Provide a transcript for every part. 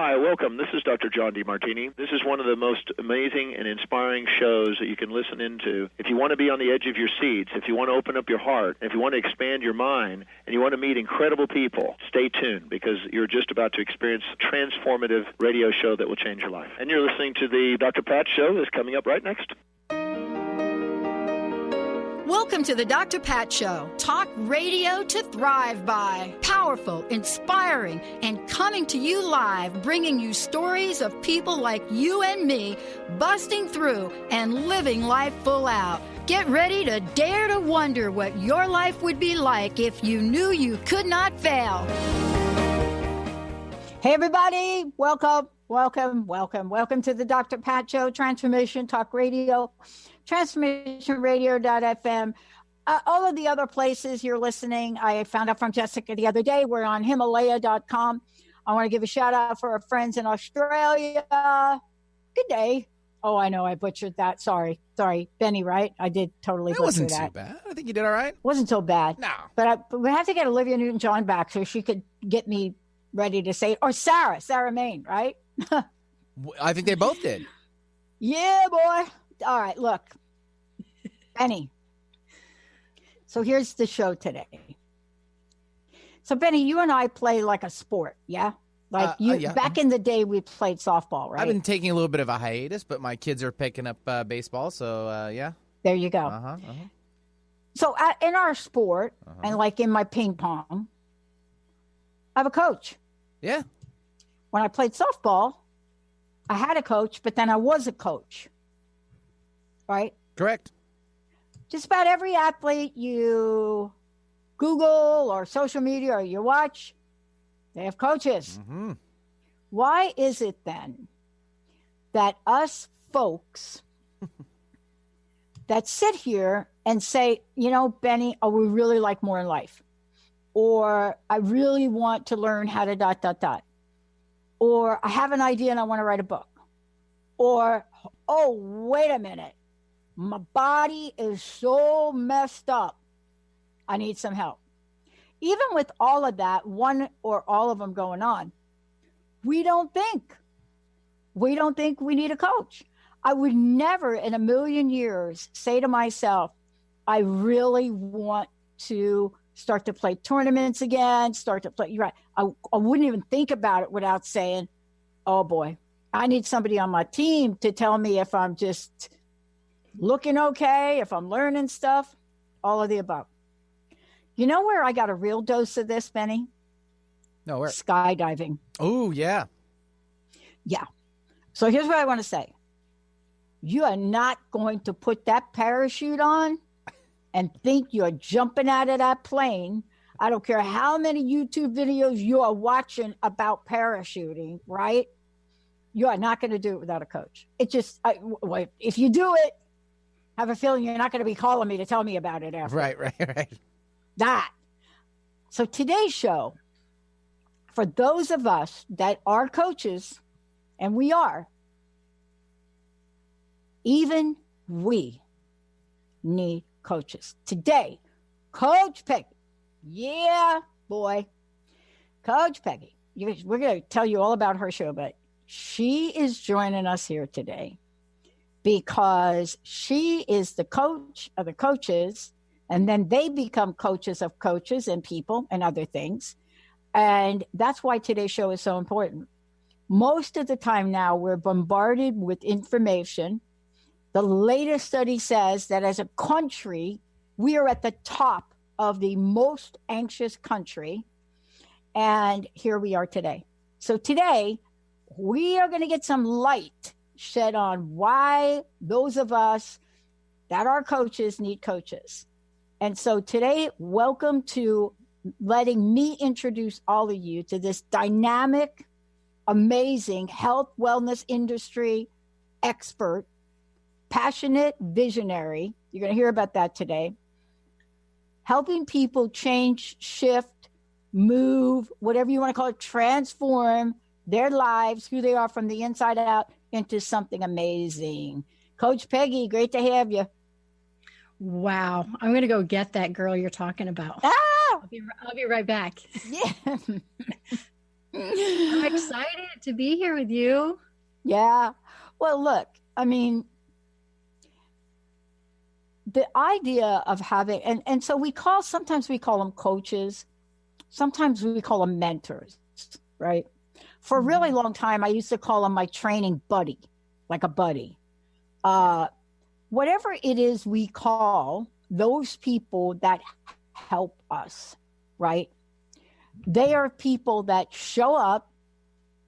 Hi, welcome. This is Dr. John DeMartini. This is one of the most amazing and inspiring shows that you can listen into. If you want to be on the edge of your seats, if you want to open up your heart, if you want to expand your mind, and you want to meet incredible people, stay tuned because you're just about to experience a transformative radio show that will change your life. And you're listening to the Dr. Pat Show that's coming up right next. Welcome to the Dr. Pat Show. Talk radio to thrive by. Powerful, inspiring, and coming to you live, bringing you stories of people like you and me, busting through and living life full out. Get ready to dare to wonder what your life would be like if you knew you could not fail. Hey, everybody. Welcome to the Dr. Pat Show, Transformation Talk Radio, transformationradio.fm. All of the other places you're listening, I found out from Jessica the other day, we're on Himalaya.com. I want to give a shout out for our friends in Australia. Good day. Oh, I know I butchered that. Sorry. Benny, right? I did totally butcher that. It wasn't too bad. I think you did all right. Wasn't so bad. No. But we have to get Olivia Newton-John back so she could get me ready to say it. Or Sarah Maine, right? I think they both did. Yeah, boy. All right, look. Benny. So here's the show today. So, Benny, you and I play like a sport, yeah? Like back in the day, we played softball, right? I've been taking a little bit of a hiatus, but my kids are picking up baseball, so yeah. There you go. So in our sport, and like in my ping pong, I have a coach. Yeah. When I played softball, I had a coach, but then I was a coach. Right? Correct. Just about every athlete you Google or social media or you watch, they have coaches. Mm-hmm. Why is it then that us folks that sit here and say, you know, Benny, I would really like more in life, or I really want to learn how to ... or I have an idea and I want to write a book, or, oh, wait a minute, my body is so messed up, I need some help. Even with all of that, one or all of them going on, we don't think we need a coach. I would never in a million years say to myself, I really want to start to play tournaments again, you're right. I wouldn't even think about it without saying, oh boy, I need somebody on my team to tell me if I'm just looking okay, if I'm learning stuff, all of the above. You know where I got a real dose of this, Benny? No, where? Skydiving. Oh, yeah. Yeah. So here's what I want to say. You are not going to put that parachute on and think you're jumping out of that plane. I don't care how many YouTube videos you are watching about parachuting, right? You are not going to do it without a coach. It just, if you do it, have a feeling you're not going to be calling me to tell me about it after. Right. That. So today's show, for those of us that are coaches, and we are, even we need coaches. Today, Coach Peggy. Yeah, boy. Coach Peggy. We're going to tell you all about her show, but she is joining us here today because she is the coach of the coaches, and then they become coaches of coaches and people and other things. And that's why today's show is so important. Most of the time now, we're bombarded with information. The latest study says that as a country, we are at the top of the most anxious country. And here we are today. So today, we are going to get some light shed on why those of us that are coaches need coaches. And so today, welcome to letting me introduce all of you to this dynamic, amazing health, wellness industry expert, passionate visionary. You're going to hear about that today. Helping people change, shift, move, whatever you want to call it, transform their lives, who they are from the inside out, into something amazing. Coach Peggy, great to have you. Wow. I'm going to go get that girl you're talking about. Ah! I'll be right back. Yeah. I'm excited to be here with you. Yeah. Well, look, I mean, the idea of having, and so sometimes we call them coaches, sometimes we call them mentors, right? For a really long time, I used to call them my training buddy, like a buddy. Whatever it is we call those people that help us, right? They are people that show up,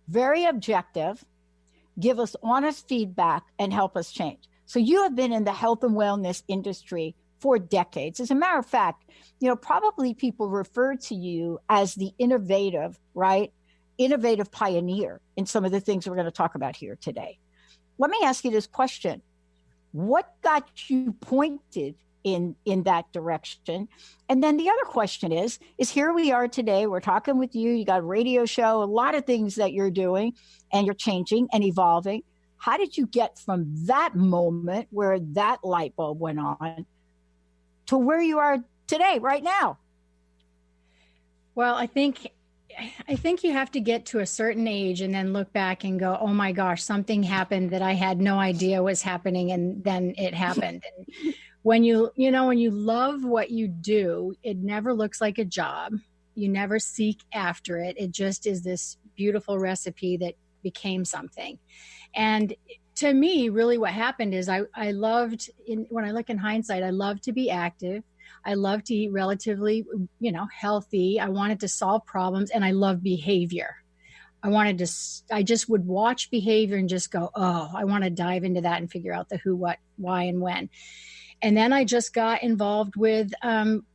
very objective, give us honest feedback, and help us change. So you have been in the health and wellness industry for decades. As a matter of fact, probably people refer to you as the innovative, right? Innovative pioneer in some of the things we're going to talk about here today. Let me ask you this question. What got you pointed in that direction? And then the other question is here we are today. We're talking with you. You got a radio show, a lot of things that you're doing, and you're changing and evolving. How did you get from that moment where that light bulb went on to where you are today, right now? Well, I think you have to get to a certain age and then look back and go, oh my gosh, something happened that I had no idea was happening. And then it happened. And when you love what you do, it never looks like a job. You never seek after it. It just is this beautiful recipe that became something. And to me, really what happened is I loved, when I look in hindsight, I loved to be active. I love to eat relatively, healthy. I wanted to solve problems, and I love behavior. I just would watch behavior and just go, oh, I want to dive into that and figure out the who, what, why, and when. And then I just got involved with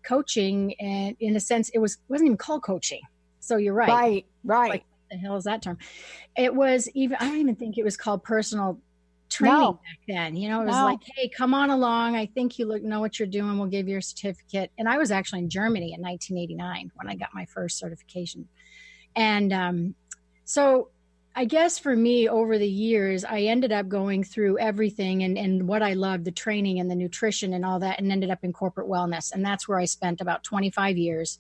coaching, and in a sense, it wasn't even called coaching. So you're right. Right. Like, what the hell is that term? It was I don't even think it was called personal training back then. It was like, hey, come on along. I think you know what you're doing. We'll give you a certificate. And I was actually in Germany in 1989 when I got my first certification. And so I guess for me, over the years, I ended up going through everything and what I loved, the training and the nutrition and all that, and ended up in corporate wellness. And that's where I spent about 25 years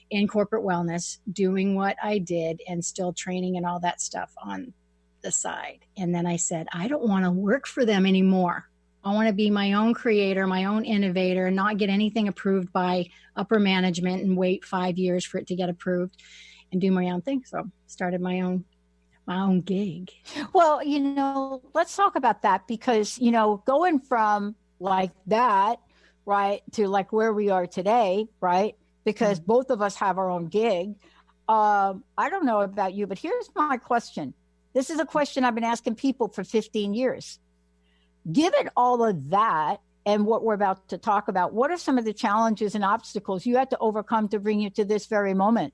in corporate wellness, doing what I did and still training and all that stuff on the side. And then I said, I don't want to work for them anymore. I want to be my own creator, my own innovator, and not get anything approved by upper management and wait 5 years for it to get approved, and do my own thing. So started my own gig. Well, let's talk about that, because, going from like that, right, to like where we are today, right, because both of us have our own gig. I don't know about you, but here's my question. This is a question I've been asking people for 15 years. Given all of that and what we're about to talk about, what are some of the challenges and obstacles you had to overcome to bring you to this very moment?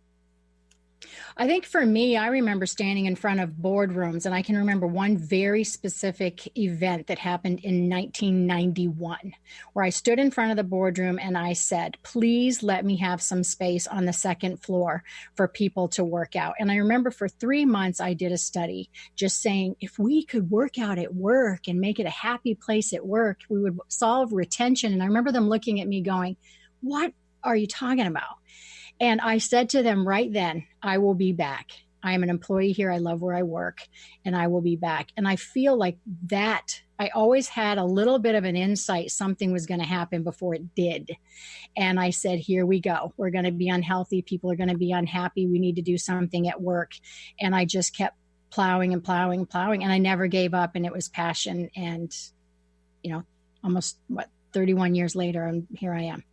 I think for me, I remember standing in front of boardrooms, and I can remember one very specific event that happened in 1991, where I stood in front of the boardroom and I said, please let me have some space on the second floor for people to work out. And I remember for 3 months, I did a study just saying, if we could work out at work and make it a happy place at work, we would solve retention. And I remember them looking at me going, what are you talking about? And I said to them right then, I will be back. I am an employee here. I love where I work, and I will be back. And I feel like that I always had a little bit of an insight something was going to happen before it did. And I said, here we go. We're going to be unhealthy. People are going to be unhappy. We need to do something at work. And I just kept plowing and plowing and plowing. And I never gave up. And it was passion. And, almost 31 years later, and here I am.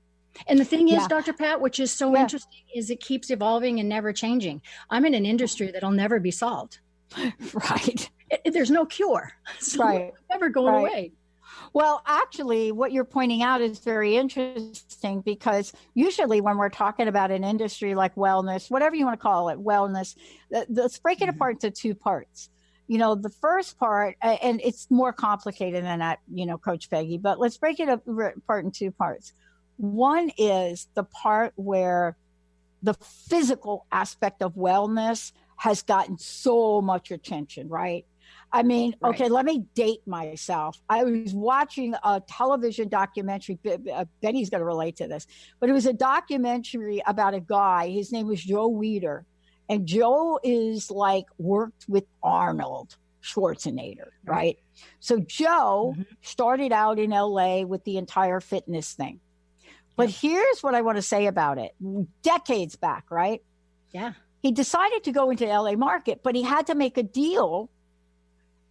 And the thing is, Dr. Pat, which is so interesting, is it keeps evolving and never changing. I'm in an industry that'll never be solved. Right. There's no cure. So it's never going away. Well, actually, what you're pointing out is very interesting, because usually when we're talking about an industry like wellness, whatever you want to call it, wellness, let's break it apart into two parts. The first part, and it's more complicated than that, Coach Peggy, but let's break it apart in two parts. One is the part where the physical aspect of wellness has gotten so much attention, right? I mean, okay, let me date myself. I was watching a television documentary. Benny's going to relate to this, but it was a documentary about a guy. His name was Joe Weider. And Joe is like worked with Arnold Schwarzenegger, right? So Joe started out in LA with the entire fitness thing. But here's what I want to say about it. Decades back, right? Yeah. He decided to go into LA market, but he had to make a deal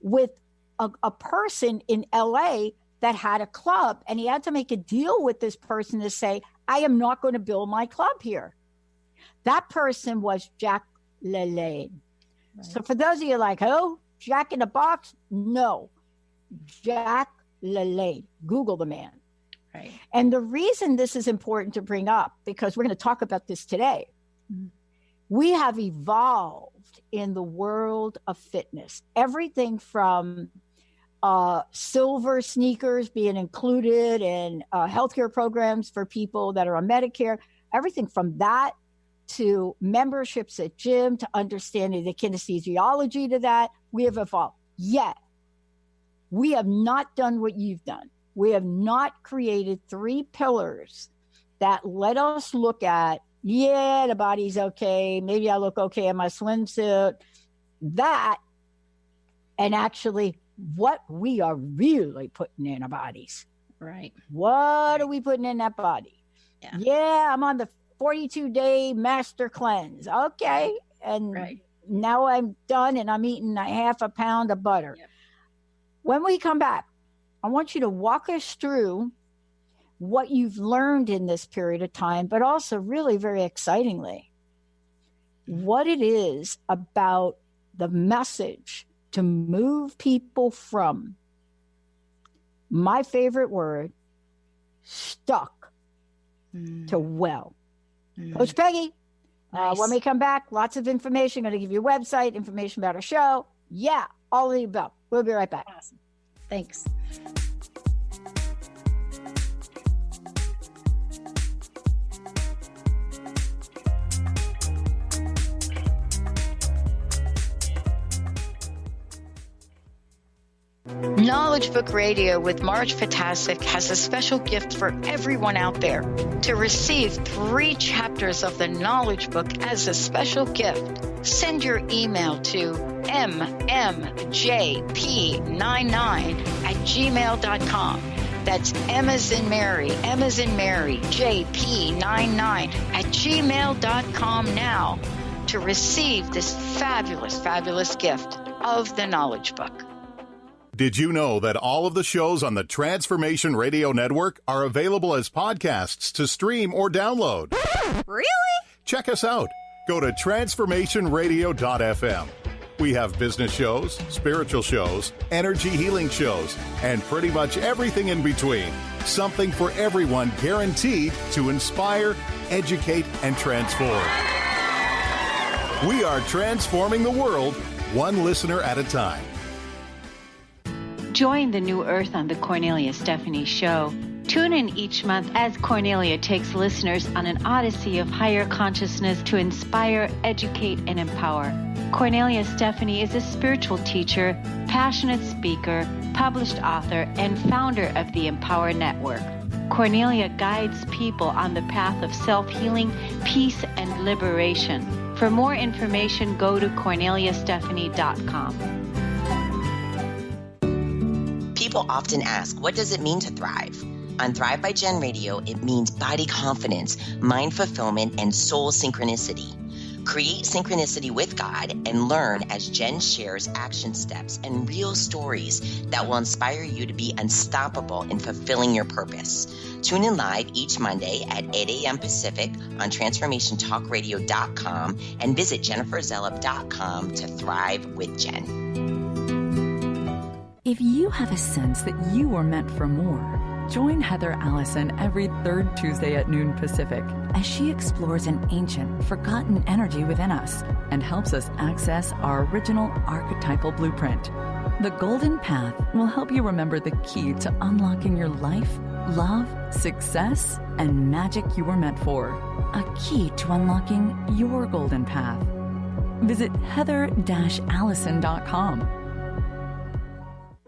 with a person in LA that had a club. And he had to make a deal with this person to say, I am not going to build my club here. That person was Jack LaLanne. Right. So for those of you like, oh, Jack in the Box? No. Jack LaLanne. Google the man. Right. And the reason this is important to bring up, because we're going to talk about this today, we have evolved in the world of fitness. Everything from silver sneakers being included in healthcare programs for people that are on Medicare, everything from that to memberships at gym, to understanding the kinesiology to that, we have evolved. Yet, we have not done what you've done. We have not created 3 pillars that let us look at, yeah, the body's okay. Maybe I look okay in my swimsuit. That, and actually what we are really putting in our bodies. Right. What are we putting in that body? Yeah, I'm on the 42-day master cleanse. Okay. And now I'm done and I'm eating a half a pound of butter. Yep. When we come back, I want you to walk us through what you've learned in this period of time, but also really very excitingly, what it is about the message to move people from, my favorite word, stuck to well. Coach Peggy, when we come back, lots of information. Going to give you a website, information about our show. Yeah, all of the above. We'll be right back. Awesome. Thanks. Knowledge Book Radio with Marge Fatasic has a special gift for everyone out there. To receive 3 chapters of the Knowledge Book as a special gift, send your email to mmjp99@gmail.com. That's M as in Mary, JP99@gmail.com now to receive this fabulous, fabulous gift of the Knowledge Book. Did you know that all of the shows on the Transformation Radio Network are available as podcasts to stream or download? Really? Check us out. Go to transformationradio.fm. We have business shows, spiritual shows, energy healing shows, and pretty much everything in between. Something for everyone, guaranteed to inspire, educate, and transform. We are transforming the world, one listener at a time. Join the New Earth on the Cornelia Stephanie Show. Tune in each month as Cornelia takes listeners on an odyssey of higher consciousness to inspire, educate, and empower. Cornelia Stephanie is a spiritual teacher, passionate speaker, published author, and founder of the Empower Network. Cornelia guides people on the path of self-healing, peace, and liberation. For more information, go to corneliastephanie.com. People often ask, what does it mean to thrive? On Thrive by Jen Radio, it means body confidence, mind fulfillment, and soul synchronicity. Create synchronicity with God and learn as Jen shares action steps and real stories that will inspire you to be unstoppable in fulfilling your purpose. Tune in live each Monday at 8 a.m. Pacific on transformationtalkradio.com and visit jenniferzellup.com to thrive with Jen. If you have a sense that you were meant for more, join Heather Allison every 3rd Tuesday at noon Pacific as she explores an ancient, forgotten energy within us and helps us access our original archetypal blueprint. The Golden Path will help you remember the key to unlocking your life, love, success, and magic you were meant for. A key to unlocking your golden path. Visit heather-allison.com.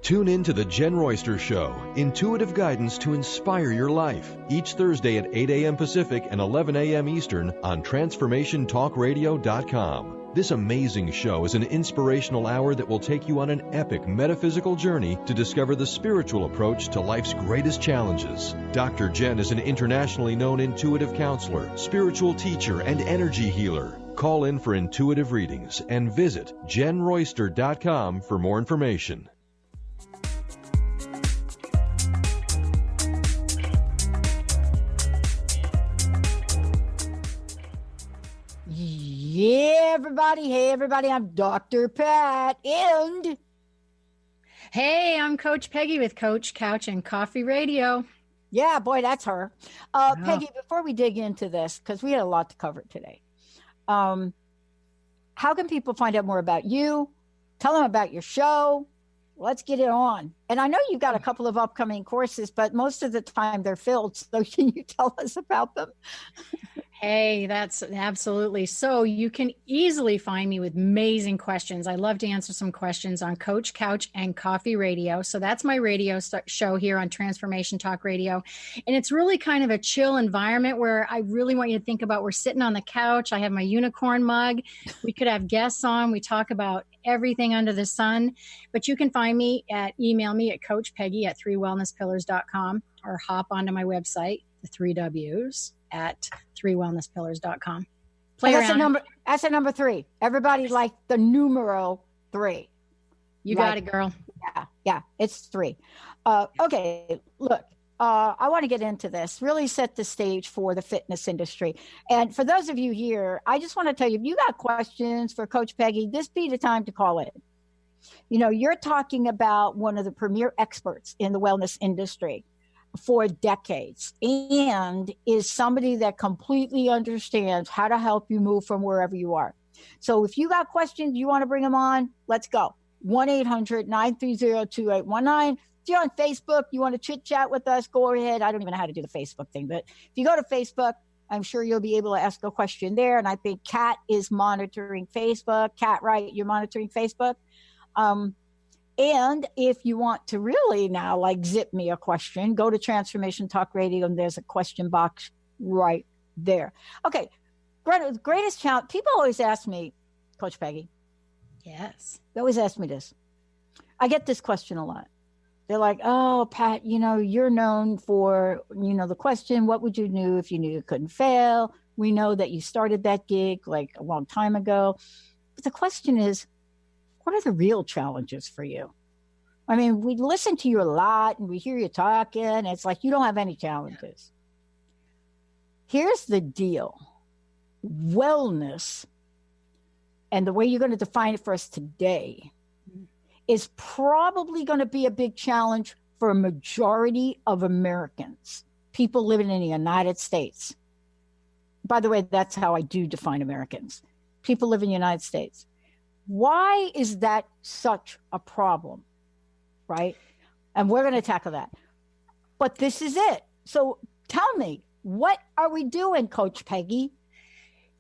Tune in to The Jen Royster Show, intuitive guidance to inspire your life, each Thursday at 8 a.m. Pacific and 11 a.m. Eastern on TransformationTalkRadio.com. This amazing show is an inspirational hour that will take you on an epic metaphysical journey to discover the spiritual approach to life's greatest challenges. Dr. Jen is an internationally known intuitive counselor, spiritual teacher, and energy healer. Call in for intuitive readings and visit JenRoyster.com for more information. Yeah, everybody. Hey, everybody. I'm Dr. Pat. And hey, I'm Coach Peggy with Coach Couch and Coffee Radio. Yeah, boy, that's her. Peggy, before we dig into this, because we had a lot to cover today, how can people find out more about you? Tell them about your show. Let's get it on. And I know you've got a couple of upcoming courses, but most of the time they're filled. So can you tell us about them? Hey, that's absolutely. So you can easily find me with amazing questions. I love to answer some questions on Coach Couch and Coffee Radio. So that's my radio show here on Transformation Talk Radio. And it's really kind of a chill environment where I really want you to think about, we're sitting on the couch. I have my unicorn mug. We could have guests on. We talk about everything under the sun. But you can find me email me at coachpeggy@3wellnesspillars.com or hop onto my website, the 3 W's, at 3wellnesspillars.com. That's a number 3. Everybody like the numero 3. You got it, girl. Yeah, it's 3. Okay, look, I want to get into this, really set the stage for the fitness industry. And for those of you here, I just want to tell you, if you got questions for Coach Peggy, this be the time to call in. You know, you're talking about one of the premier experts in the wellness industry for decades, and is somebody that completely understands how to help you move from wherever you are. So if you got questions, you want to bring them on, let's go. 1-800-930-2819. If you're on Facebook, you want to chit chat with us, go ahead. I don't even know how to do the Facebook thing, but if you go to Facebook, I'm sure you'll be able to ask a question there. And I think Kat is monitoring Facebook. Kat, right? You're monitoring Facebook. And if you want to really now like zip me a question, go to Transformation Talk Radio and there's a question box right there. Okay. Greatest challenge. People always ask me, Coach Peggy. Yes. They always ask me this. I get this question a lot. They're like, oh, Pat, you know, you're known for, you know, the question, what would you do if you knew you couldn't fail? We know that you started that gig like a long time ago. But the question is, what are the real challenges for you? I mean, we listen to you a lot and we hear you talking. And it's like you don't have any challenges. Here's the deal. Wellness, and the way you're going to define it for us today, is probably going to be a big challenge for a majority of Americans, people living in the United States. By the way, that's how I do define Americans. People live in the United States. Why is that such a problem, right? And we're going to tackle that. But this is it. So tell me, what are we doing, Coach Peggy?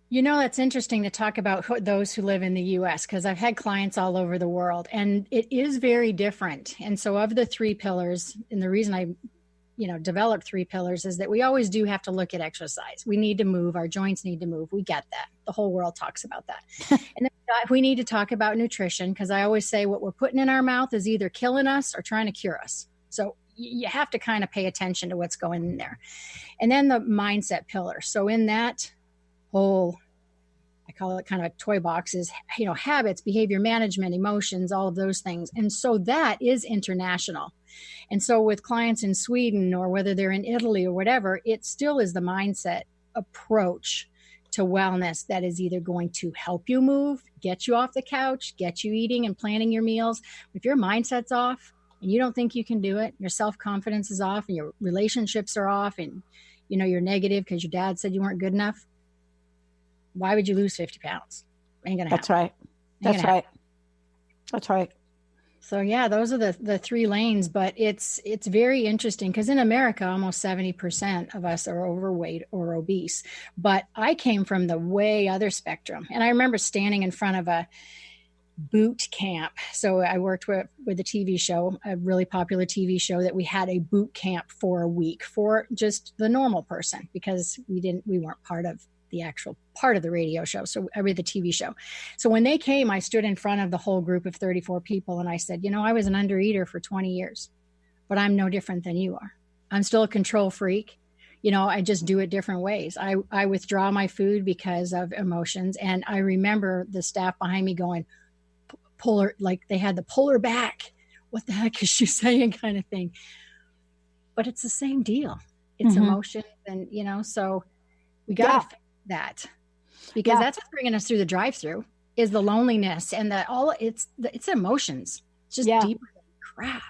You know, that's interesting to talk about those who live in the U.S. because I've had clients all over the world, and it is very different. And so of the 3 pillars, and the reason I developed 3 pillars is that we always do have to look at exercise. We need to move. Our joints need to move. We get that. The whole world talks about that. And then we need to talk about nutrition because I always say what we're putting in our mouth is either killing us or trying to cure us. So you have to kind of pay attention to what's going in there. And then the mindset pillar. So in that whole, I call it kind of a toy box, is, you know, habits, behavior management, emotions, all of those things. And so that is international. And so with clients in Sweden or whether they're in Italy or whatever, it still is the mindset approach to wellness that is either going to help you move, get you off the couch, get you eating and planning your meals. If your mindset's off and you don't think you can do it, your self-confidence is off and your relationships are off and, you know, you're negative because your dad said you weren't good enough, why would you lose 50 pounds? Ain't gonna happen. That's right. That's right. That's right. So yeah, those are the 3 lanes, but it's very interesting because in America, almost 70% of us are overweight or obese. But I came from the way other spectrum. And I remember standing in front of a boot camp. So I worked with a TV show, a really popular TV show, that we had a boot camp for a week for just the normal person, because we weren't part of the actual part of the radio show. So I read the TV show. So when they came, I stood in front of the whole group of 34 people and I said, I was an undereater for 20 years, but I'm no different than you are. I'm still a control freak. I just do it different ways. I withdraw my food because of emotions. And I remember the staff behind me going, pull her, like they had to pull her back. What the heck is she saying, kind of thing. But it's the same deal. It's emotions. And, so we got to fix that, because that's what's bringing us through the drive-through, is the loneliness and it's emotions. It's just deeper than crap.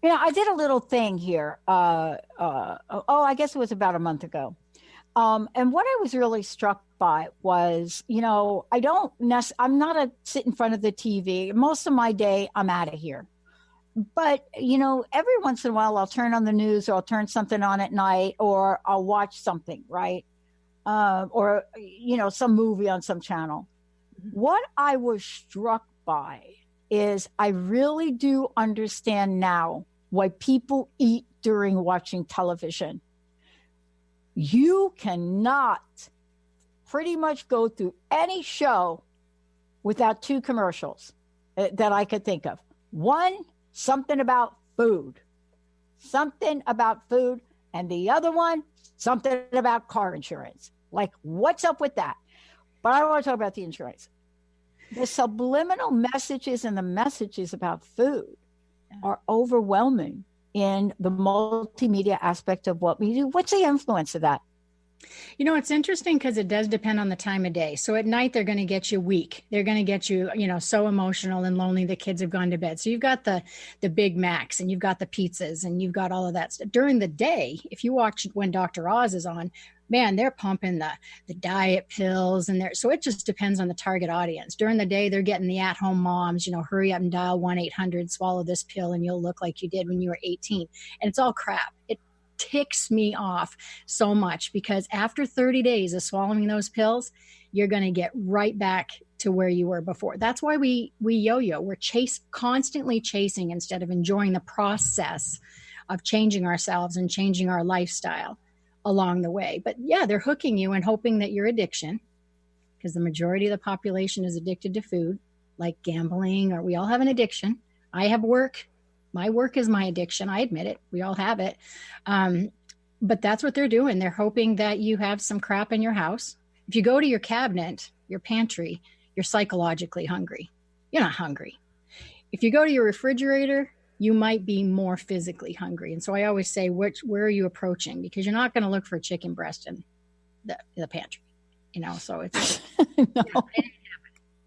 I did a little thing here. I guess it was about a month ago. And what I was really struck by was, I'm not sit in front of the TV. Most of my day, I'm out of here. But, every once in a while, I'll turn on the news, or I'll turn something on at night, or I'll watch something, right? Or some movie on some channel. What I was struck by is I really do understand now why people eat during watching television. You cannot pretty much go through any show without two commercials that I could think of. One, something about food, and the other one, something about car insurance. Like, what's up with that? But I don't want to talk about the insurance. The subliminal messages and the messages about food are overwhelming in the multimedia aspect of what we do. What's the influence of that? It's interesting because it does depend on the time of day. So at night, they're going to get you weak. They're going to get you, so emotional and lonely the kids have gone to bed. So you've got the Big Macs, and you've got the pizzas, and you've got all of that stuff. During the day, if you watch when Dr. Oz is on, man, they're pumping the diet pills, and so it just depends on the target audience. During the day, they're getting the at-home moms, hurry up and dial 1-800, swallow this pill, and you'll look like you did when you were 18. And it's all crap. It ticks me off so much, because after 30 days of swallowing those pills, you're going to get right back to where you were before. That's why we yo-yo. We're constantly chasing instead of enjoying the process of changing ourselves and changing our lifestyle along the way. But yeah, they're hooking you and hoping that your addiction, because the majority of the population is addicted to food, like gambling, or we all have an addiction. I have work. My work is my addiction. I admit it. We all have it. But that's what they're doing. They're hoping that you have some crap in your house. If you go to your cabinet, your pantry, you're psychologically hungry. You're not hungry. If you go to your refrigerator, you might be more physically hungry. And so I always say, where are you approaching? Because you're not going to look for a chicken breast in the pantry, so it's,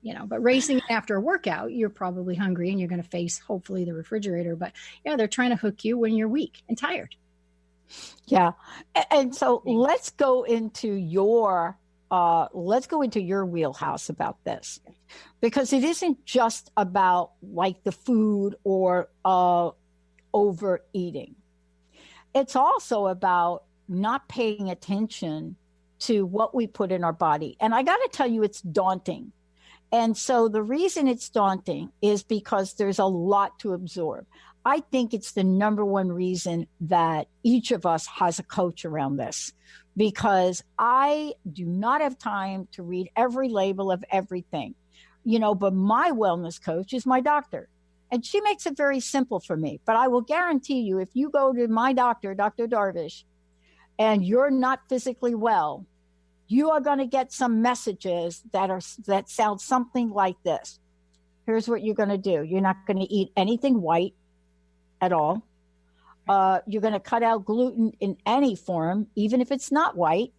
no. But racing after a workout, you're probably hungry and you're going to face, hopefully, the refrigerator. But yeah, they're trying to hook you when you're weak and tired. Yeah. And so let's go into your wheelhouse about this, because it isn't just about like the food or overeating. It's also about not paying attention to what we put in our body. And I got to tell you, it's daunting. And so the reason it's daunting is because there's a lot to absorb. I think it's the number one reason that each of us has a coach around this, because I do not have time to read every label of everything, but my wellness coach is my doctor, and she makes it very simple for me. But I will guarantee you, if you go to my doctor, Dr. Darvish, and you're not physically well, you are going to get some messages that sound something like this. Here's what you're going to do. You're not going to eat anything white at all. You're going to cut out gluten in any form, even if it's not white.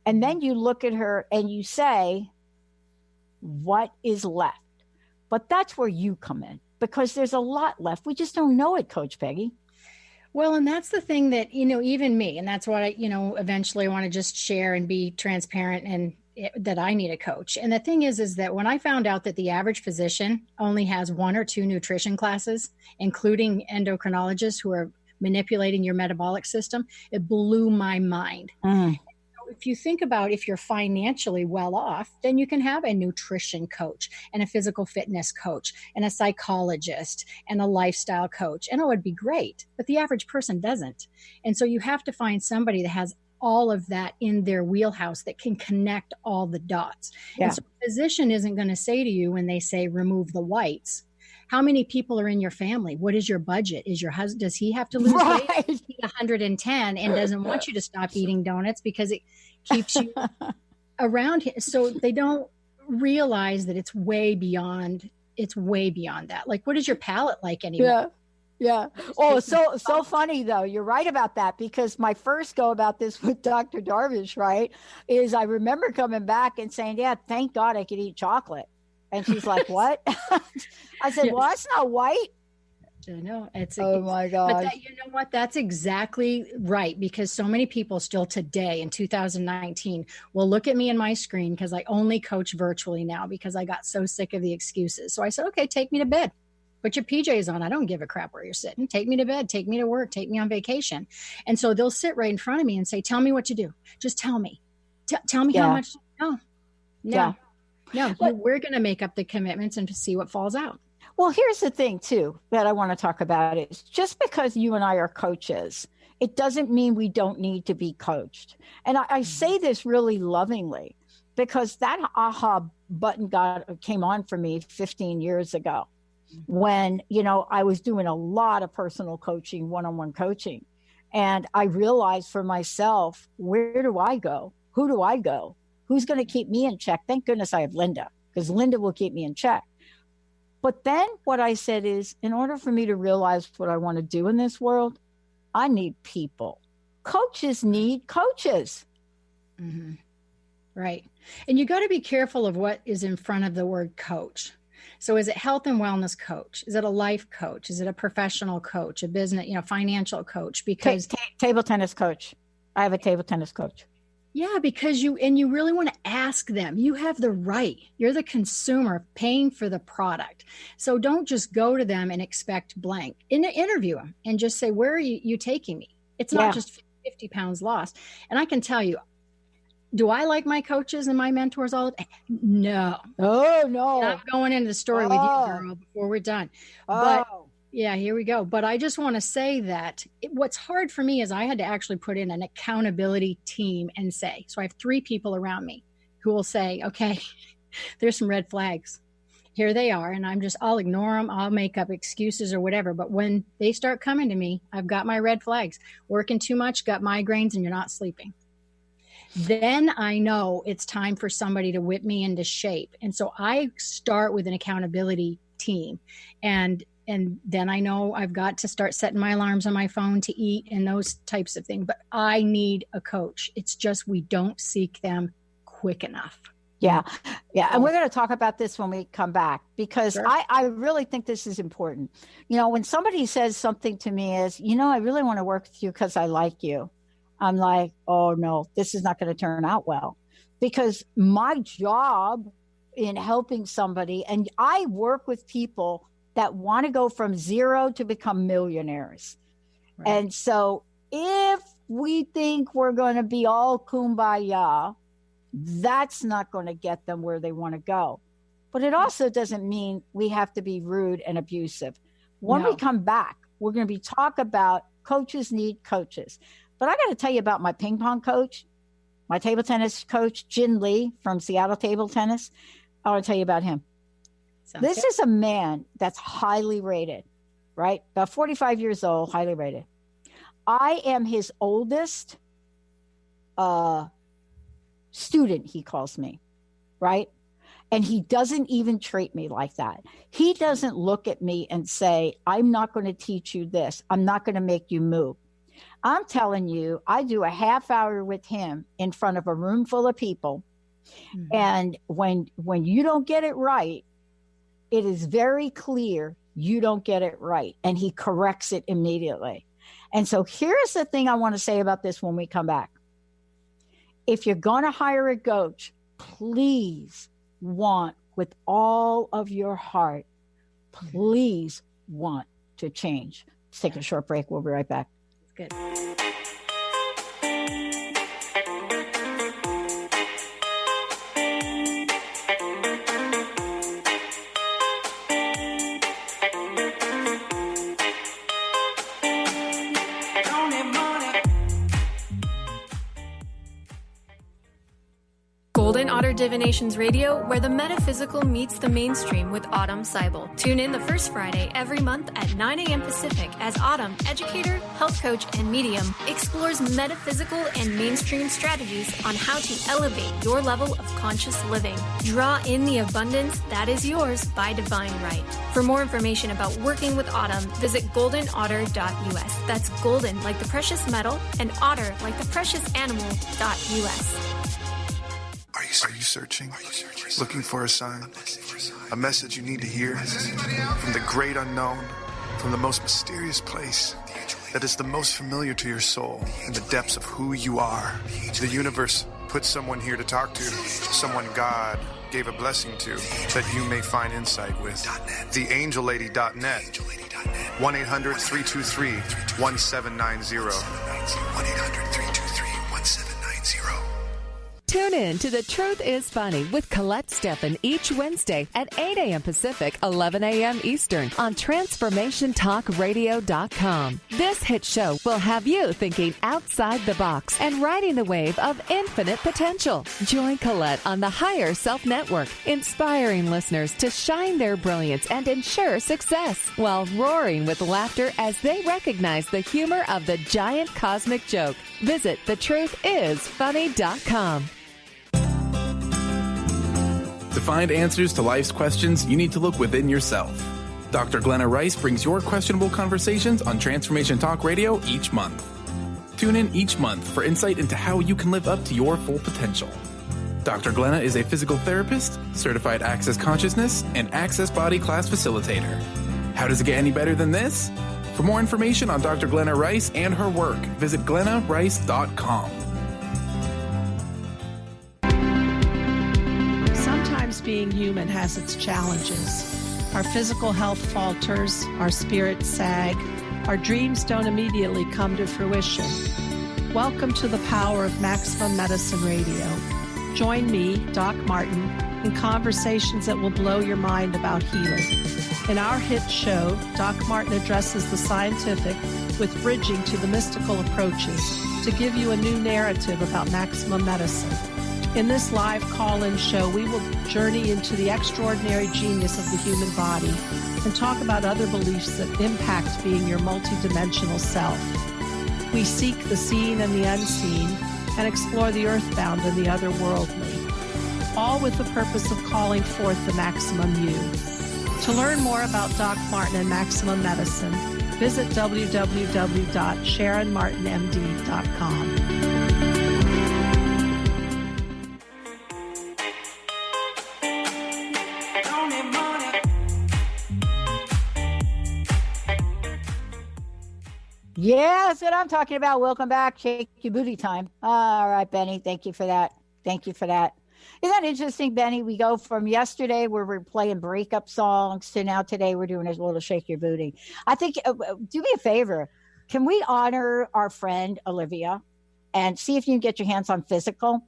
And then you look at her and you say, what is left? But that's where you come in, because there's a lot left. We just don't know it, Coach Peggy. Well, and that's the thing that, even me, and that's what I, eventually want to just share and be transparent, and that I need a coach. And the thing is that when I found out that the average physician only has 1 or 2 nutrition classes, including endocrinologists who are manipulating your metabolic system, it blew my mind. if you think about if you're financially well off, then you can have a nutrition coach and a physical fitness coach and a psychologist and a lifestyle coach. And it would be great, but the average person doesn't. And so you have to find somebody that has all of that in their wheelhouse that can connect all the dots. Yeah. And so a physician isn't going to say to you when they say remove the whites, how many people are in your family? What is your budget? Is your husband, does he have to lose weight? He's 110 and doesn't want you to stop eating donuts because it keeps you around him. So they don't realize that it's way beyond that. Like, what is your palate like anymore? Yeah. Oh, so funny though. You're right about that, because my first go about this with Dr. Darvish, right, is I remember coming back and saying, yeah, thank God I could eat chocolate. And she's like, what? I said, well, that's not white. No, oh my God. But you know what? That's exactly right. Because so many people still today in 2019 will look at me in my screen, because I only coach virtually now because I got so sick of the excuses. So I said, okay, take me to bed. Put your PJs on. I don't give a crap where you're sitting. Take me to bed. Take me to work. Take me on vacation. And so they'll sit right in front of me and say, tell me what to do. Just tell me. Tell me how much. No. We're going to make up the commitments and to see what falls out. Well, here's the thing, too, that I want to talk about is just because you and I are coaches, it doesn't mean we don't need to be coached. And I say this really lovingly, because that aha button came on for me 15 years ago when, I was doing a lot of personal coaching, one-on-one coaching. And I realized for myself, where do I go? Who do I go? Who's going to keep me in check? Thank goodness I have Linda, because Linda will keep me in check. But then what I said is, in order for me to realize what I want to do in this world, I need people. Coaches need coaches. Mm-hmm. Right. And you got to be careful of what is in front of the word coach. So is it health and wellness coach? Is it a life coach? Is it a professional coach, a business, financial coach? Because table tennis coach. I have a table tennis coach. Yeah, because you really want to ask them. You have the right. You're the consumer paying for the product. So don't just go to them and expect blank. Interview them and just say, where are you taking me? It's not just 50 pounds lost. And I can tell you, do I like my coaches and my mentors all the time? No. Oh, no. I'm going into the story with you, girl, before we're done. But yeah, here we go. But I just want to say that what's hard for me is I had to actually put in an accountability team and say, so I have 3 people around me who will say, okay, there's some red flags. Here they are. And I'll ignore them. I'll make up excuses or whatever. But when they start coming to me, I've got my red flags. Working too much, got migraines, and you're not sleeping. Then I know it's time for somebody to whip me into shape. And so I start with an accountability team. And then I know I've got to start setting my alarms on my phone to eat and those types of things. But I need a coach. It's just we don't seek them quick enough. Yeah. And we're going to talk about this when we come back, because sure. I really think this is important. When somebody says something to me is, I really want to work with you because I like you. I'm like, oh, no, this is not going to turn out well, because my job in helping somebody, and I work with people that want to go from zero to become millionaires. Right. And so if we think we're going to be all kumbaya, that's not going to get them where they want to go. But it also doesn't mean we have to be rude and abusive. When we come back, we're going to be talk about coaches need coaches. But I got to tell you about my ping pong coach, my table tennis coach, Jin Lee from Seattle Table Tennis. I want to tell you about him. This is a man that's highly rated, right? About 45 years old, highly rated. I am his oldest student, he calls me, right? And he doesn't even treat me like that. He doesn't look at me and say, I'm not going to teach you this. I'm not going to make you move. I'm telling you, I do a half hour with him in front of a room full of people. Mm-hmm. And when you don't get it right, it is very clear you don't get it right. And he corrects it immediately. And so here's the thing I want to say about this when we come back. If you're going to hire a coach, please want with all of your heart, please want to change. Let's take a short break. We'll be right back. Good. Divinations Radio, where the metaphysical meets the mainstream with Autumn Seibel. Tune in the first Friday every month at 9 a.m. Pacific as Autumn, educator, health coach, and medium, explores metaphysical and mainstream strategies on how to elevate your level of conscious living. Draw in the abundance that is yours by divine right. For more information about working with Autumn, visit goldenotter.us. That's golden like the precious metal and otter like the precious animal.us. Are you searching? Looking for a sign? A message you need to hear? From the great unknown, from the most mysterious place that is the most familiar to your soul in the depths of who you are. The universe put someone here to talk to, someone God gave a blessing to, that you may find insight with. TheAngelLady.net. 1-800-323-1790. 1-800-323-1790. Tune in to The Truth is Funny with Colette Steffen each Wednesday at 8 a.m. Pacific, 11 a.m. Eastern on TransformationTalkRadio.com. This hit show will have you thinking outside the box and riding the wave of infinite potential. Join Colette on the Higher Self Network, inspiring listeners to shine their brilliance and ensure success while roaring with laughter as they recognize the humor of the giant cosmic joke. Visit thetruthisfunny.com. To find answers to life's questions, you need to look within yourself. Dr. Glenna Rice brings your questionable conversations on Transformation Talk Radio each month. Tune in each month for insight into how you can live up to your full potential. Dr. Glenna is a physical therapist, certified Access Consciousness, and Access Body Class facilitator. How does it get any better than this? For more information on Dr. Glenna Rice and her work, visit glennarice.com. Sometimes being human has its challenges. Our physical health falters, our spirits sag, our dreams don't immediately come to fruition. Welcome to the power of Maximum Medicine Radio. Join me, Doc Martin, in conversations that will blow your mind about healing. In our hit show, Doc Martin addresses the scientific with bridging to the mystical approaches to give you a new narrative about maximum medicine. In this live call-in show, we will journey into the extraordinary genius of the human body and talk about other beliefs that impact being your multidimensional self. We seek the seen and the unseen and explore the earthbound and the otherworldly, all with the purpose of calling forth the maximum you. To learn more about Doc Martin and Maximum Medicine, visit www.sharonmartinmd.com. Yeah, that's what I'm talking about. Welcome back. Shake your booty time. All right, Benny. Thank you for that. Thank you for that. Isn't that interesting, Benny? We go from yesterday where we're playing breakup songs to now today we're doing a little shake your booty. I think, do me a favor. Can we honor our friend Olivia and see if you can get your hands on physical?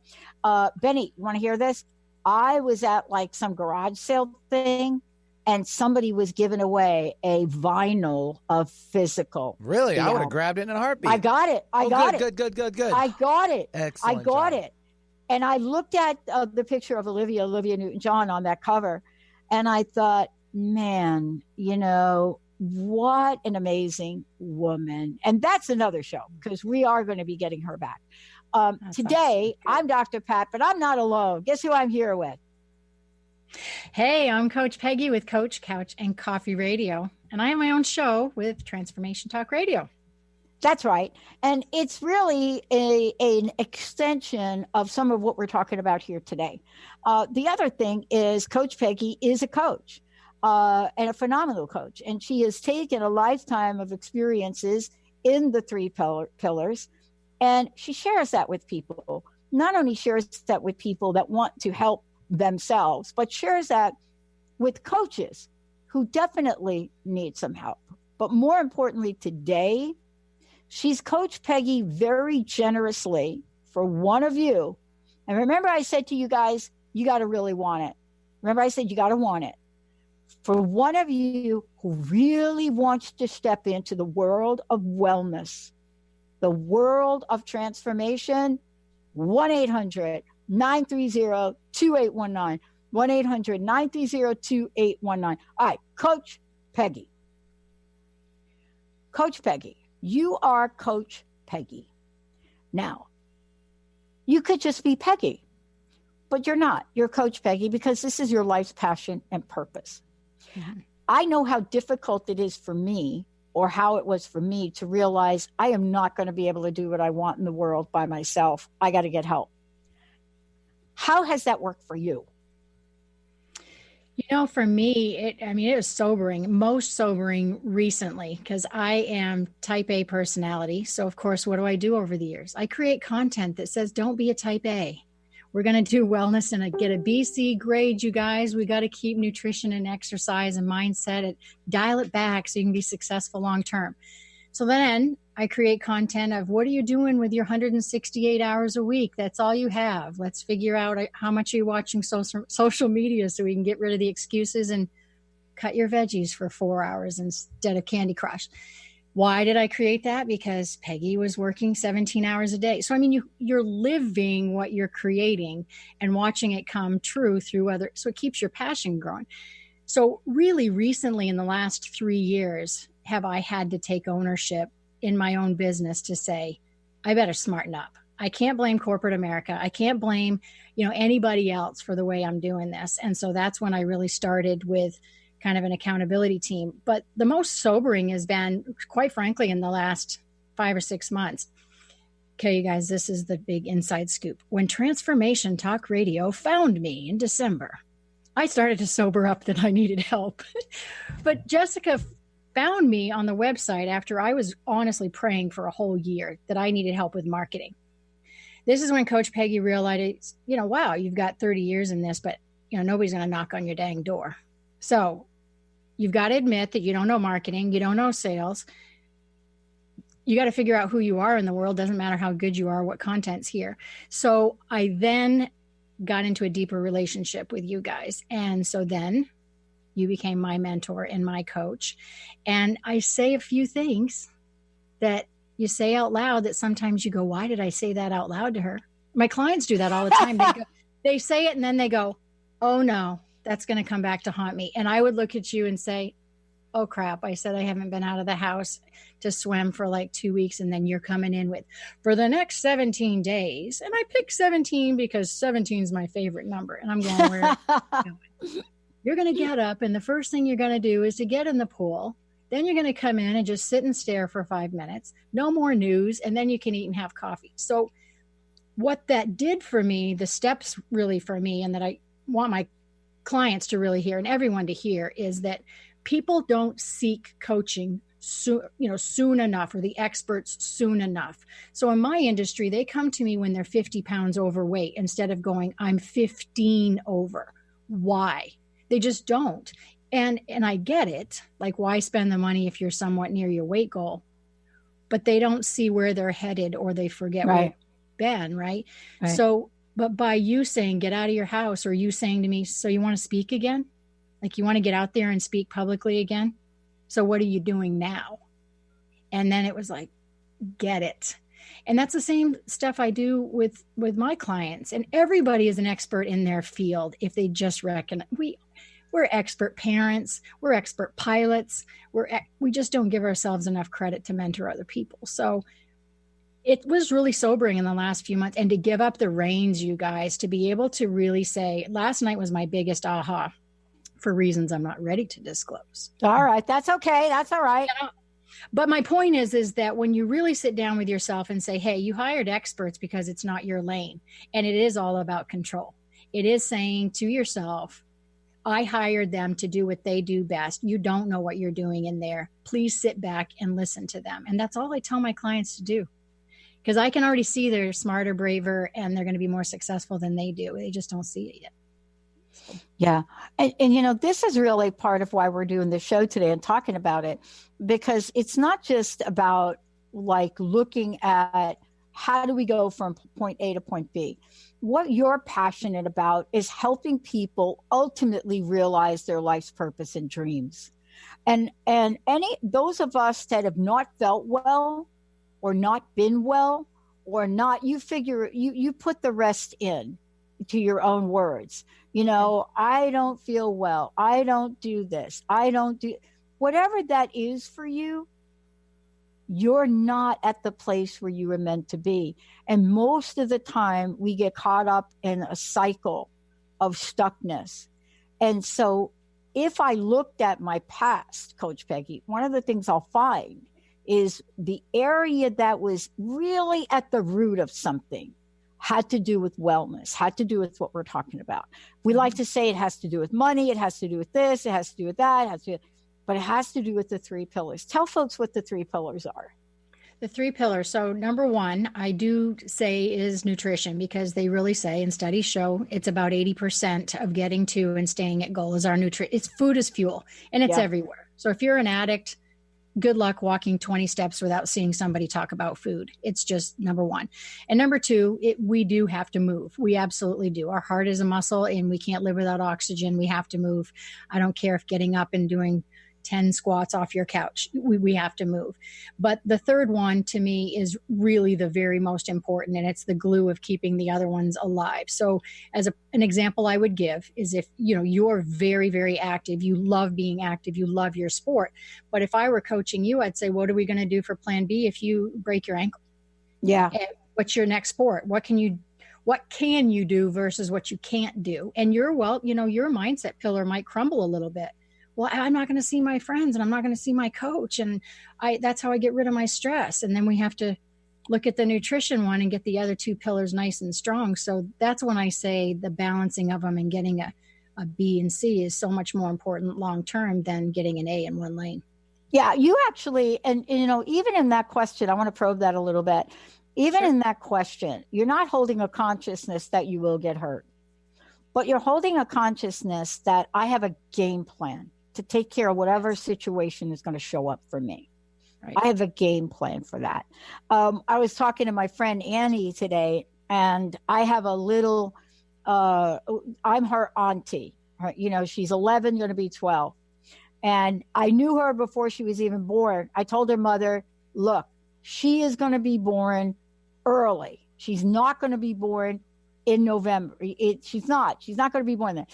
Benny, you want to hear this? I was at like some garage sale thing and somebody was giving away a vinyl of physical. Really? I would have grabbed it in a heartbeat. I got it. I got it. Good. I got it. Excellent. I got it. And I looked at the picture of Olivia Newton-John on that cover, and I thought, man, you know, what an amazing woman. And that's another show because we are going to be getting her back. Today, I'm Dr. Pat, but I'm not alone. Guess who I'm here with? Hey, I'm Coach Peggy with Coach Couch and Coffee Radio, and I have my own show with Transformation Talk Radio. That's right. And it's really an extension of some of what we're talking about here today. The other thing is Coach Peggy is a coach and a phenomenal coach. And she has taken a lifetime of experiences in the three pillars. And she shares that with people. Not only shares that with people that want to help themselves, but shares that with coaches who definitely need some help. But more importantly, today, she's Coach Peggy very generously for one of you. And remember I said to you guys, you got to really want it. Remember I said you got to want it. For one of you who really wants to step into the world of wellness, the world of transformation, 1-800 1-800-930-2819. 1-800-930-2819. All right, Coach Peggy. Coach Peggy, you are Coach Peggy. Now, you could just be Peggy, but you're not. You're Coach Peggy because this is your life's passion and purpose. Mm-hmm. I know how difficult it is for me, or how it was for me, to realize I am not going to be able to do what I want in the world by myself. I got to get help. How has that worked for you? You know, for me, it was sobering, most sobering recently, because I am type A personality. So, of course, what do I do over the years? I create content that says, don't be a type A. We're going to do wellness and get a BC grade, you guys. We got to keep nutrition and exercise and mindset, dial it back so you can be successful long term. So then I create content of, what are you doing with your 168 hours a week? That's all you have. Let's figure out how much are you watching social media so we can get rid of the excuses and cut your veggies for 4 hours instead of Candy Crush. Why did I create that? Because Peggy was working 17 hours a day. So, I mean, you're living what you're creating and watching it come true through other. So it keeps your passion growing. So really recently in the last 3 years, have I had to take ownership in my own business to say, I better smarten up. I can't blame corporate America. I can't blame, anybody else for the way I'm doing this. And so that's when I really started with kind of an accountability team. But the most sobering has been, quite frankly, in the last 5 or 6 months. Okay, you guys, this is the big inside scoop. When Transformation Talk Radio found me in December, I started to sober up that I needed help. But Jessica found me on the website after I was honestly praying for a whole year that I needed help with marketing. This is when Coach Peggy realized, wow, you've got 30 years in this, but nobody's going to knock on your dang door. So you've got to admit that you don't know marketing, you don't know sales. You got to figure out who you are in the world. Doesn't matter how good you are, what content's here. So I then got into a deeper relationship with you guys. And so then you became my mentor and my coach. And I say a few things that you say out loud that sometimes you go, why did I say that out loud to her? My clients do that all the time. They say it and then they go, oh no, that's going to come back to haunt me. And I would look at you and say, oh crap, I said I haven't been out of the house to swim for like 2 weeks. And then you're coming in with, for the next 17 days. And I picked 17 because 17 is my favorite number. And I'm going, where? You're going to get up, and the first thing you're going to do is to get in the pool. Then you're going to come in and just sit and stare for 5 minutes. No more news, and then you can eat and have coffee. So what that did for me, the steps really for me, and that I want my clients to really hear and everyone to hear, is that people don't seek coaching soon enough, or the experts soon enough. So in my industry, they come to me when they're 50 pounds overweight instead of going, I'm 15 over. Why? They just don't. And I get it. Like, why spend the money if you're somewhat near your weight goal? But they don't see where they're headed, or they forget where they've been, right? So, but by you saying, get out of your house, or you saying to me, so you want to speak again? Like, you want to get out there and speak publicly again? So what are you doing now? And then it was like, get it. And that's the same stuff I do with my clients. And everybody is an expert in their field if they just recognize. We're expert parents. We're expert pilots. We just don't give ourselves enough credit to mentor other people. So it was really sobering in the last few months. And to give up the reins, you guys, to be able to really say, last night was my biggest aha, for reasons I'm not ready to disclose. All right. That's okay. That's all right. But my point is that when you really sit down with yourself and say, hey, you hired experts because it's not your lane, and it is all about control. It is saying to yourself, I hired them to do what they do best. You don't know what you're doing in there. Please sit back and listen to them. And that's all I tell my clients to do, because I can already see they're smarter, braver, and they're going to be more successful than they do. They just don't see it yet. So. Yeah. And this is really part of why we're doing the show today and talking about it, because it's not just about like looking at how do we go from point A to point B. What you're passionate about is helping people ultimately realize their life's purpose and dreams. And those of us that have not felt well, or not been well, or not, you figure you put the rest in. to your own words. You know, I don't feel well. I don't do this. I don't do whatever that is for you. You're not at the place where you were meant to be. And most of the time we get caught up in a cycle of stuckness. And so if I looked at my past, Coach Peggy, one of the things I'll find is the area that was really at the root of something had to do with wellness, had to do with what we're talking about. We like to say it has to do with money, it has to do with this, it has to do with that, but it has to do with the 3 pillars. Tell folks what the 3 pillars are. The 3 pillars. So number 1, I do say is nutrition, because they really say, and studies show, it's about 80% of getting to and staying at goal is our nutrition. It's food is fuel, and it's everywhere. So if you're an addict, good luck walking 20 steps without seeing somebody talk about food. It's just number 1. And number 2, we do have to move. We absolutely do. Our heart is a muscle, and we can't live without oxygen. We have to move. I don't care if getting up and doing 10 squats off your couch. We have to move. But the third one to me is really the very most important, and it's the glue of keeping the other ones alive. So as an example I would give is if, you know, you're very, very active, you love being active, you love your sport. But if I were coaching you, I'd say, what are we going to do for plan B if you break your ankle? Yeah. And what's your next sport? What can you do versus what you can't do? And your mindset pillar might crumble a little bit. Well, I'm not going to see my friends, and I'm not going to see my coach. And that's how I get rid of my stress. And then we have to look at the nutrition one and get the other 2 pillars nice and strong. So that's when I say the balancing of them and getting a B and C is so much more important long-term than getting an A in one lane. Yeah, you actually, and you know, even in that question, I want to probe that a little bit. Even in that question, you're not holding a consciousness that you will get hurt, but you're holding a consciousness that I have a game plan to take care of whatever situation is going to show up for me. Right. I have a game plan for that. I was talking to my friend Annie today, and I have a little, I'm her auntie. You know, she's 11, going to be 12. And I knew her before she was even born. I told her mother, look, she is going to be born early. She's not going to be born in November. She's not going to be born then.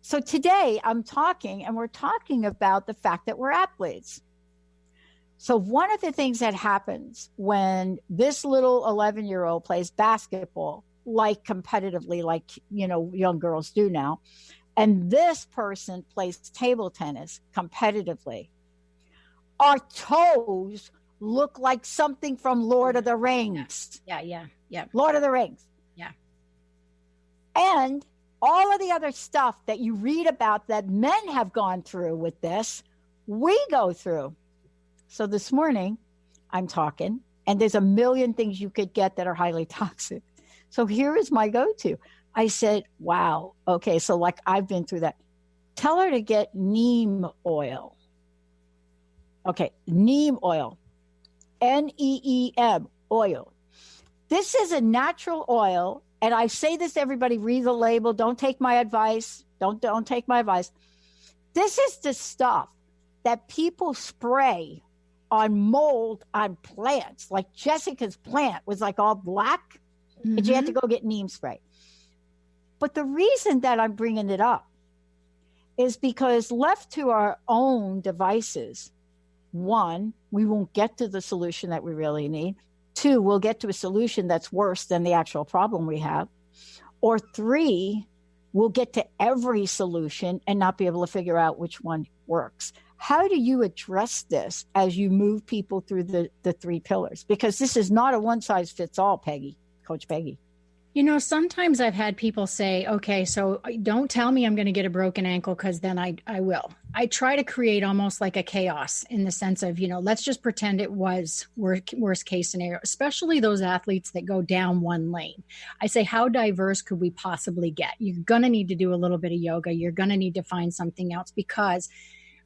So today we're talking about the fact that we're athletes. So one of the things that happens when this little 11-year-old plays basketball, like competitively, like, you know, young girls do now, and this person plays table tennis competitively, our toes look like something from Lord of the Rings. Yeah. Lord of the Rings. Yeah. And all of the other stuff that you read about that men have gone through with this, we go through. So this morning I'm talking, and there's a million things you could get that are highly toxic. So here is my go-to. I said, wow. Okay. So like I've been through that. Tell her to get neem oil. Okay. Neem oil, NEEM oil. This is a natural oil. And I say this to everybody, read the label. Don't take my advice. Don't take my advice. This is the stuff that people spray on mold on plants. Like Jessica's plant was like all black, and you had to go get neem spray. But the reason that I'm bringing it up is because left to our own devices, 1, we won't get to the solution that we really need. 2, we'll get to a solution that's worse than the actual problem we have. Or 3, we'll get to every solution and not be able to figure out which one works. How do you address this as you move people through the 3 pillars? Because this is not a one-size-fits-all, Peggy, Coach Peggy. You know, sometimes I've had people say, okay, so don't tell me I'm going to get a broken ankle, because then I will. I try to create almost like a chaos in the sense of, you know, let's just pretend it was worst case scenario, especially those athletes that go down one lane. I say, how diverse could we possibly get? You're going to need to do a little bit of yoga. You're going to need to find something else, because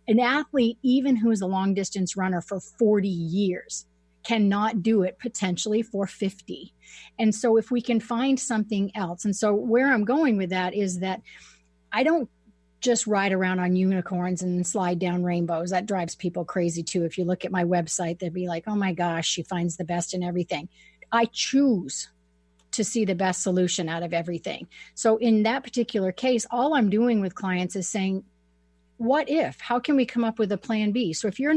an athlete, even who's a long distance runner for 40 years, cannot do it potentially for 50. And so if we can find something else, and so where I'm going with that is that I don't just ride around on unicorns and slide down rainbows. That drives people crazy too. If you look at my website, they'd be like, oh my gosh, she finds the best in everything. I choose to see the best solution out of everything. So in that particular case, all I'm doing with clients is saying, what if? How can we come up with a plan B? So if your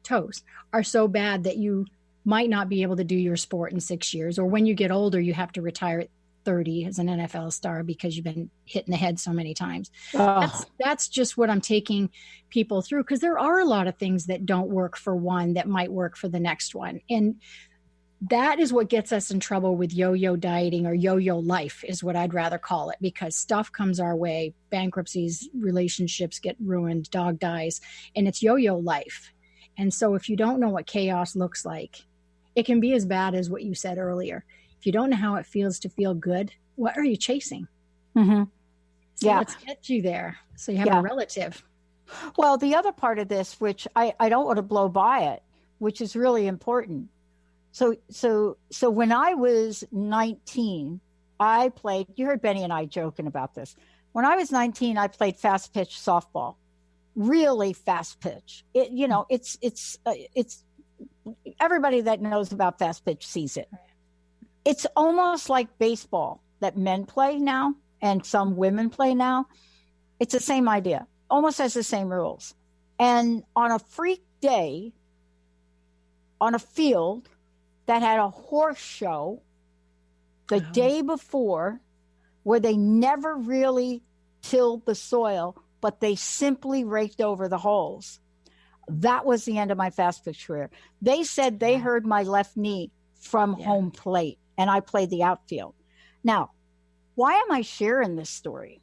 toes are so bad that you might not be able to do your sport in 6 years, or when you get older, you have to retire at 30 as an NFL star because you've been hit in the head so many times. That's just what I'm taking people through, because there are a lot of things that don't work for one that might work for the next one. And that is what gets us in trouble with yo-yo dieting, or yo-yo life is what I'd rather call it, because stuff comes our way, bankruptcies, relationships get ruined, dog dies, and it's yo-yo life. And so if you don't know what chaos looks like, it can be as bad as what you said earlier. If you don't know how it feels to feel good, what are you chasing? Mm-hmm. So let's get you there so you have a relative. Well, the other part of this, which I don't want to blow by it, which is really important. So when I was 19, I played, you heard Benny and I joking about this. When I was 19, I played fast pitch softball, really fast pitch. It's everybody that knows about fast pitch sees it. It's almost like baseball that men play now and some women play now. It's the same idea, almost has the same rules. And on a freak day, on a field that had a horse show the day before, where they never really tilled the soil, but they simply raked over the holes. That was the end of my fast pitch career. They said they heard my left knee from home plate, and I played the outfield. Now, why am I sharing this story?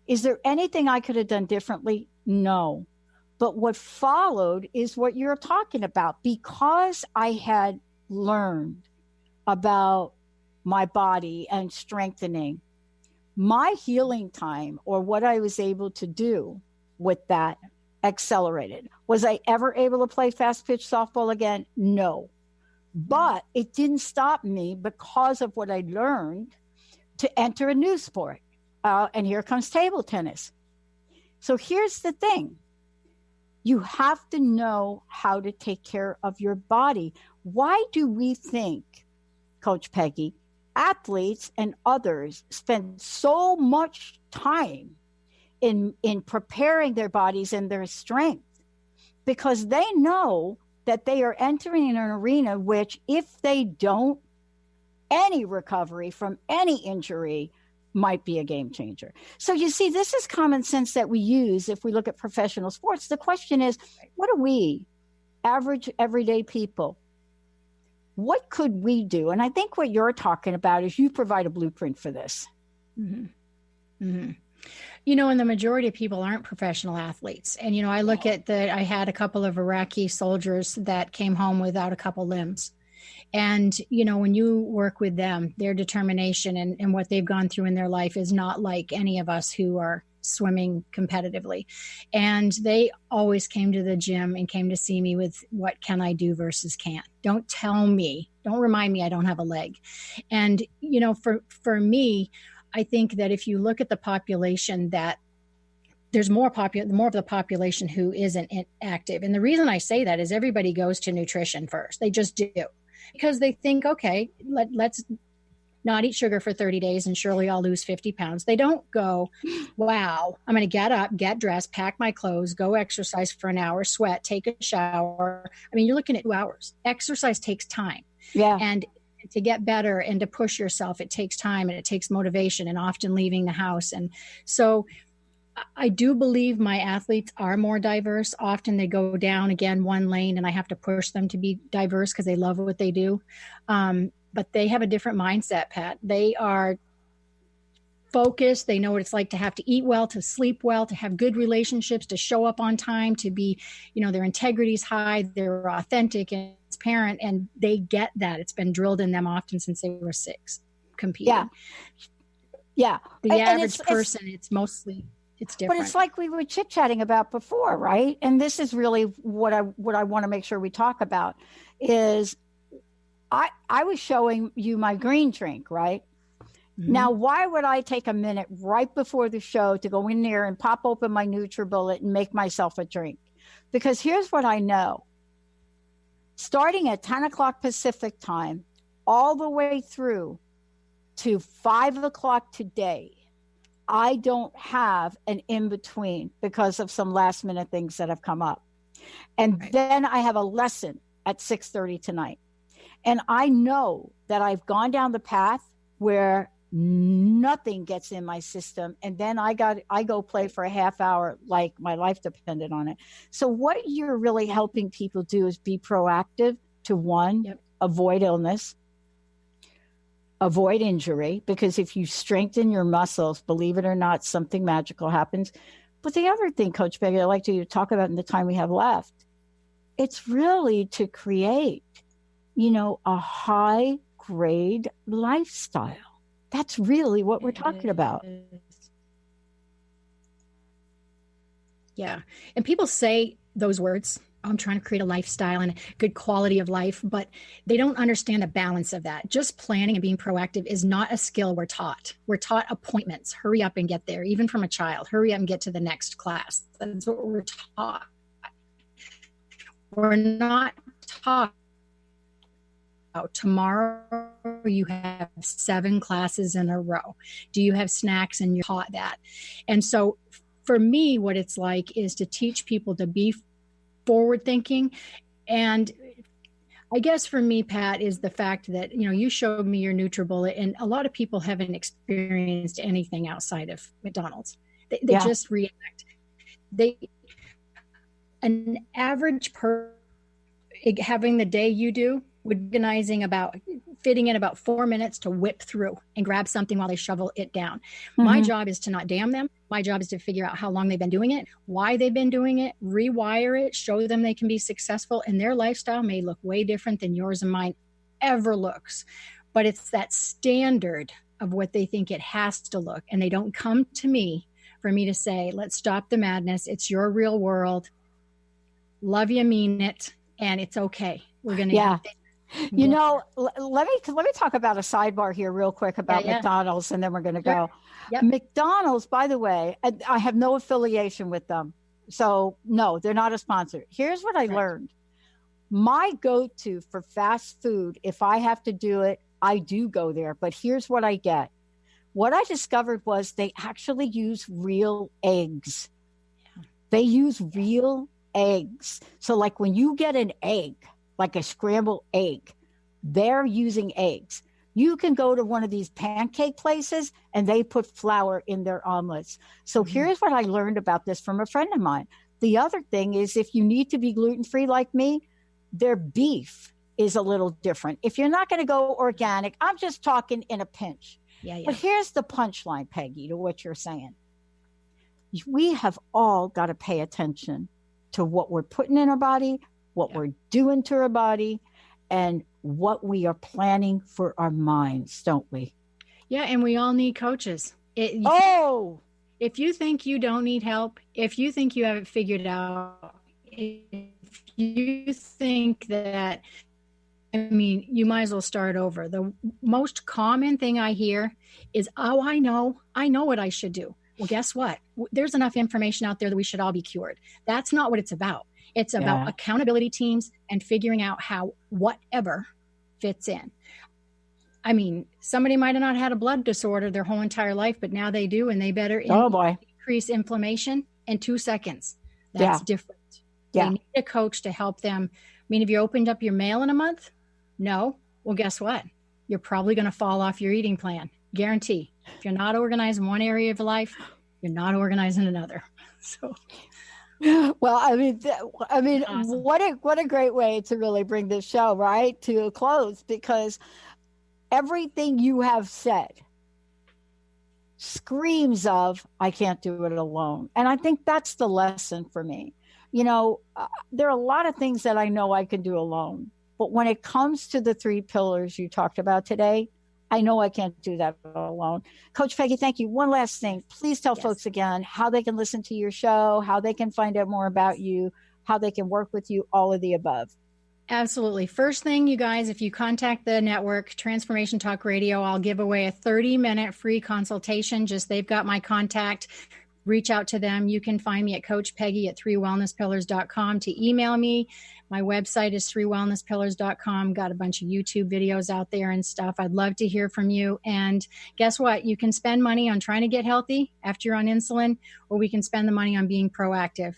Is there anything I could have done differently? No. But what followed is what you're talking about. Because I had learned about my body and strengthening, my healing time, or what I was able to do with that, accelerated. Was I ever able to play fast pitch softball again? No. But it didn't stop me, because of what I learned, to enter a new sport. And here comes table tennis. So here's the thing. You have to know how to take care of your body. Why do we think, Coach Peggy, athletes and others spend so much time in preparing their bodies and their strength? Because they know that they are entering an arena which, if they don't, any recovery from any injury might be a game changer. So you see, this is common sense that we use if we look at professional sports. The question is, what do we, average, everyday people, what could we do? And I think what you're talking about is you provide a blueprint for this. Mm-hmm. Mm-hmm. And the majority of people aren't professional athletes. And, I look at I had a couple of Iraqi soldiers that came home without a couple limbs. And, when you work with them, their determination and what they've gone through in their life is not like any of us who are swimming competitively. And they always came to the gym and came to see me with what can I do versus can't. Don't remind me I don't have a leg. And, for me, I think that if you look at the population, that there's more of the population who isn't active. And the reason I say that is everybody goes to nutrition first. They just do. Because they think, okay, let's not eat sugar for 30 days and surely I'll lose 50 pounds. They don't go, wow, I'm going to get up, get dressed, pack my clothes, go exercise for an hour, sweat, take a shower. I mean, you're looking at 2 hours. Exercise takes time. Yeah. And to get better and to push yourself, it takes time and it takes motivation and often leaving the house. And so I do believe my athletes are more diverse. Often they go down again one lane and I have to push them to be diverse because they love what they do. But they have a different mindset, Pat. They are focused. They know what it's like to have to eat well, to sleep well, to have good relationships, to show up on time, to be, their integrity is high, they're authentic and transparent, and they get that. It's been drilled in them often since they were 6, competing. Yeah. The average person, it's different. But it's like we were chit-chatting about before, right? And this is really what I want to make sure we talk about is I was showing you my green drink, right? Mm-hmm. Now, why would I take a minute right before the show to go in there and pop open my NutriBullet and make myself a drink? Because here's what I know. Starting at 10 o'clock Pacific time, all the way through to 5 o'clock today, I don't have an in-between because of some last minute things that have come up. And then I have a lesson at 6:30 tonight. And I know that I've gone down the path where nothing gets in my system. And then I go play for a half hour like my life depended on it. So what you're really helping people do is be proactive to one, avoid illness, avoid injury, because if you strengthen your muscles, believe it or not, something magical happens. But the other thing, Coach Peggy, I'd like to talk about in the time we have left, it's really to create, a high grade lifestyle. That's really what we're talking about. Yeah. And people say those words, I'm trying to create a lifestyle and a good quality of life, but they don't understand the balance of that. Just planning and being proactive is not a skill we're taught. We're taught appointments. Hurry up and get there. Even from a child, hurry up and get to the next class. That's what we're taught. We're not taught. Tomorrow you have 7 classes in a row. Do you have snacks? And you're taught that. And so for me, what it's like is to teach people to be forward thinking. And I guess for me, Pat, is the fact that, you showed me your NutriBullet, and a lot of people haven't experienced anything outside of McDonald's. They just react. An average person having the day you do, fitting in about 4 minutes to whip through and grab something while they shovel it down. Mm-hmm. My job is to not damn them. My job is to figure out how long they've been doing it, why they've been doing it, rewire it, show them they can be successful, and their lifestyle may look way different than yours and mine ever looks. But it's that standard of what they think it has to look. And they don't come to me for me to say, let's stop the madness. It's your real world. Love you, mean it. And it's okay. We're going to let me talk about a sidebar here real quick about McDonald's, and then we're going to go. Yep. McDonald's, by the way, I have no affiliation with them. So no, they're not a sponsor. Here's what I learned. My go-to for fast food, if I have to do it, I do go there. But here's what I get. What I discovered was they actually use real eggs. Yeah. They use real eggs. So like when you get an egg, like a scrambled egg, they're using eggs. You can go to one of these pancake places and they put flour in their omelets. So here's what I learned about this from a friend of mine. The other thing is, if you need to be gluten-free like me, their beef is a little different. If you're not going to go organic, I'm just talking in a pinch. But here's the punchline, Peggy, to what you're saying. We have all got to pay attention to what we're putting in our body, what we're doing to our body, and what we are planning for our minds, don't we? Yeah, and we all need coaches. If you think you don't need help, if you think you haven't figured out, if you think that, you might as well start over. The most common thing I hear is, I know what I should do. Well, guess what? There's enough information out there that we should all be cured. That's not what it's about. It's about accountability teams and figuring out how whatever fits in. Somebody might have not had a blood disorder their whole entire life, but now they do, and they better increase inflammation in 2 seconds. That's different. They need a coach to help them. Have you opened up your mail in a month? No. Well, guess what? You're probably going to fall off your eating plan. Guarantee. If you're not organized in one area of life, you're not organized in another. So. Well, awesome. What a great way to really bring this show to a close, because everything you have said screams of, I can't do it alone. And I think that's the lesson for me. There are a lot of things that I know I can do alone, but when it comes to the 3 pillars you talked about today, I know I can't do that alone. Coach Peggy, thank you. One last thing. Please tell folks again how they can listen to your show, how they can find out more about you, how they can work with you, all of the above. Absolutely. First thing, you guys, if you contact the network, Transformation Talk Radio, I'll give away a 30-minute free consultation. They've got my contact. reach out to them. You can find me at Coach Peggy at 3wellnesspillars.com to email me. My website is 3wellnesspillars.com. Got a bunch of YouTube videos out there and stuff. I'd love to hear from you. And guess what? You can spend money on trying to get healthy after you're on insulin, or we can spend the money on being proactive.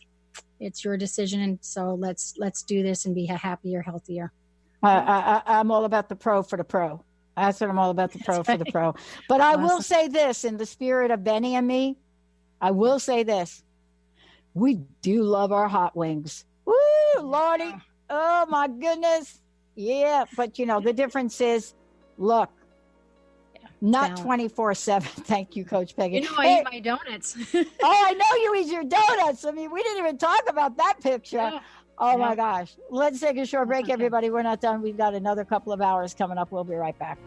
It's your decision. And so let's do this and be happier, healthier. I'm all about the pro for the pro. That's what I'm all about, the pro for the pro. But I will say this, in the spirit of Benny and me, I will say this. We do love our hot wings. Woo, Lordy. Oh, my goodness. Yeah. But, the difference is, look, not 24/7. Thank you, Coach Peggy. I eat my donuts. I know you eat your donuts. I mean, we didn't even talk about that picture. Yeah. Oh, my gosh. Let's take a short break, everybody. We're not done. We've got another couple of hours coming up. We'll be right back.